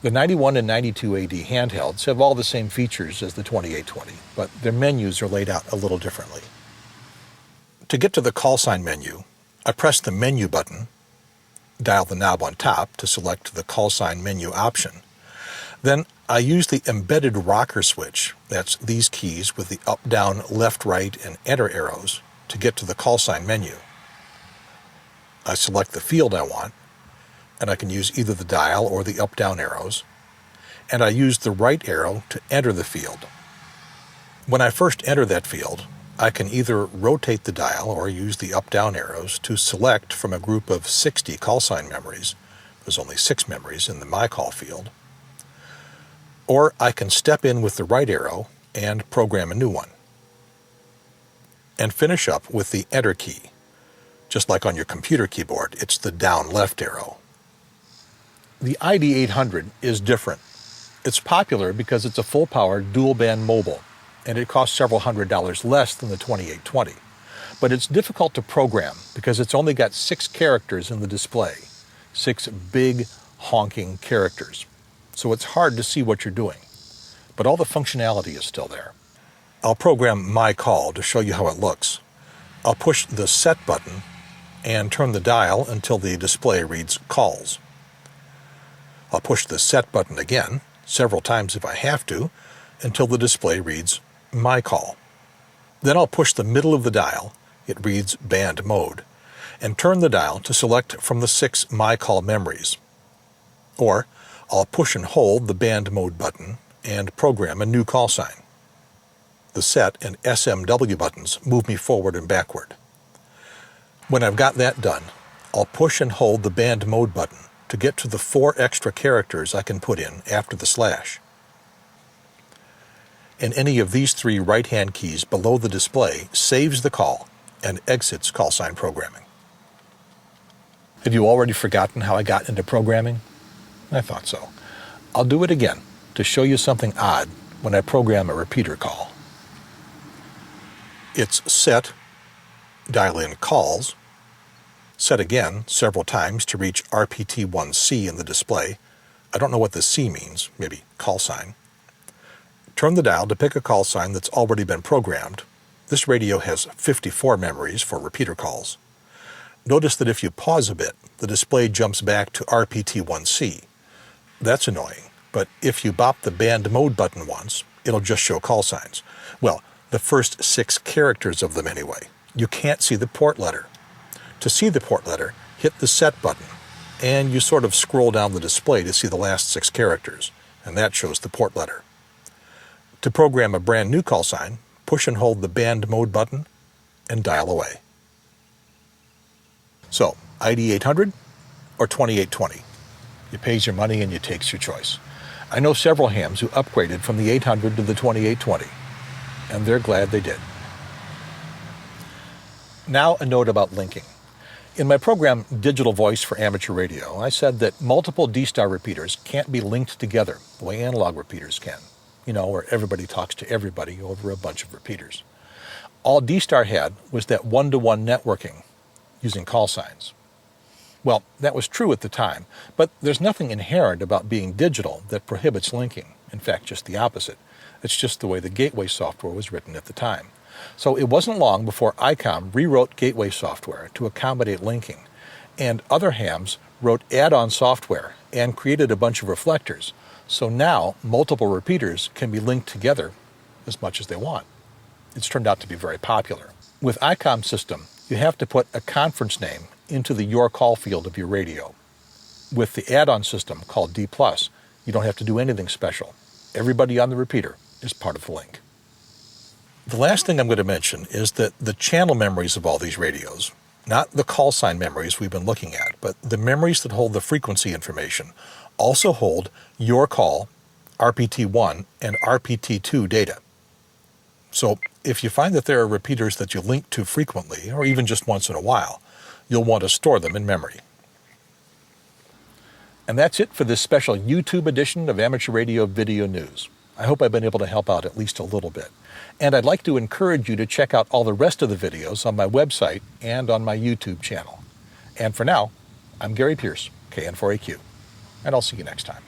The 91 and 92 AD handhelds have all the same features as the 2820, but their menus are laid out a little differently. To get to the call sign menu, I press the menu button, dial the knob on top to select the call sign menu option. Then I use the embedded rocker switch, that's these keys with the up, down, left, right, and enter arrows, to get to the call sign menu. I select the field I want, and I can use either the dial or the up-down arrows, and I use the right arrow to enter the field. When I first enter that field, I can either rotate the dial or use the up-down arrows to select from a group of 60 call sign memories. There's only 6 memories in the My Call field. Or I can step in with the right arrow and program a new one. And finish up with the Enter key. Just like on your computer keyboard, it's the down left arrow. The ID800 is different. It's popular because it's a full-power dual-band mobile, and it costs several $100s less than the 2820. But it's difficult to program because it's only got 6 characters in the display. 6 big, honking characters. So it's hard to see what you're doing. But all the functionality is still there. I'll program My Call to show you how it looks. I'll push the Set button and turn the dial until the display reads Calls. I'll push the Set button again, several times if I have to, until the display reads My Call. Then I'll push the middle of the dial, it reads Band Mode, and turn the dial to select from the 6 My Call memories. Or I'll push and hold the Band Mode button and program a new call sign. The Set and SMW buttons move me forward and backward. When I've got that done, I'll push and hold the Band Mode button to get to the 4 extra characters I can put in after the slash. And any of these 3 right-hand keys below the display saves the call and exits call sign programming. Have you already forgotten how I got into programming? I thought so. I'll do it again to show you something odd when I program a repeater call. It's set, dial in calls, set again several times to reach RPT1C in the display. I don't know what the C means, maybe call sign. Turn the dial to pick a call sign that's already been programmed. This radio has 54 memories for repeater calls. Notice that if you pause a bit, the display jumps back to RPT1C. That's annoying, but if you bop the Band Mode button once, it'll just show call signs. Well, the first 6 characters of them anyway. You can't see the port letter. To see the port letter, hit the Set button, and you sort of scroll down the display to see the last 6 characters, and that shows the port letter. To program a brand new call sign, push and hold the Band Mode button and dial away. So, ID800 or 2820? You pays your money and you takes your choice. I know several hams who upgraded from the 800 to the 2820, and they're glad they did. Now a note about linking. In my program, Digital Voice for Amateur Radio, I said that multiple D-Star repeaters can't be linked together the way analog repeaters can. You know, where everybody talks to everybody over a bunch of repeaters. All D-Star had was that one-to-one networking using call signs. Well, that was true at the time, but there's nothing inherent about being digital that prohibits linking. In fact, just the opposite. It's just the way the gateway software was written at the time. So it wasn't long before ICOM rewrote gateway software to accommodate linking, and other hams wrote add-on software and created a bunch of reflectors. So now multiple repeaters can be linked together as much as they want. It's turned out to be very popular. With ICOM system, you have to put a conference name into the Your Call field of your radio. With the add-on system called D+, you don't have to do anything special. Everybody on the repeater is part of the link. The last thing I'm going to mention is that the channel memories of all these radios, not the call sign memories we've been looking at, but the memories that hold the frequency information, also hold Your Call, RPT1, and RPT2 data. So if you find that there are repeaters that you link to frequently, or even just once in a while, you'll want to store them in memory. And that's it for this special YouTube edition of Amateur Radio Video News. I hope I've been able to help out at least a little bit. And I'd like to encourage you to check out all the rest of the videos on my website and on my YouTube channel. And for now, I'm Gary Pierce, KN4AQ, and I'll see you next time.